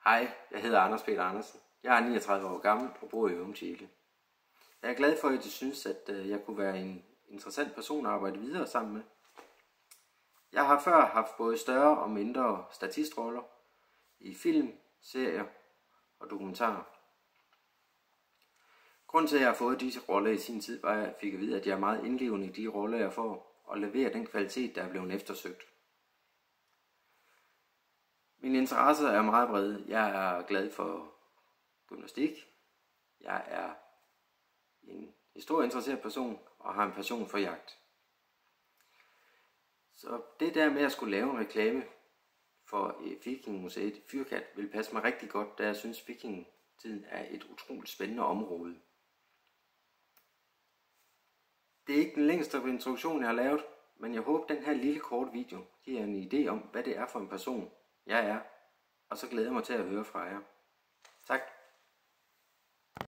Hej, jeg hedder Anders Peter Andersen. Jeg er 39 år gammel og bor i Umtjele. Jeg er glad for, at I synes, at jeg kunne være en interessant person at arbejde videre sammen med. Jeg har før haft både større og mindre statistroller i film, serier og dokumentarer. Grunden til, at jeg har fået disse roller i sin tid, var, at jeg fik at vide, at jeg er meget indlevende i de roller, jeg får, og leverer den kvalitet, der er blevet eftersøgt. Mine interesser er meget brede. Jeg er glad for gymnastik. Jeg er en historieinteresseret person og har en passion for jagt. Så det der med at skulle lave en reklame for Vikingemuseet i Fyrkat vil passe mig rigtig godt, da jeg synes, vikingetiden er et utroligt spændende område. Det er ikke den længste introduktion, jeg har lavet, men jeg håber, den her lille kort video giver en idé om, hvad det er for en person, jeg er, og så glæder jeg mig til at høre fra jer.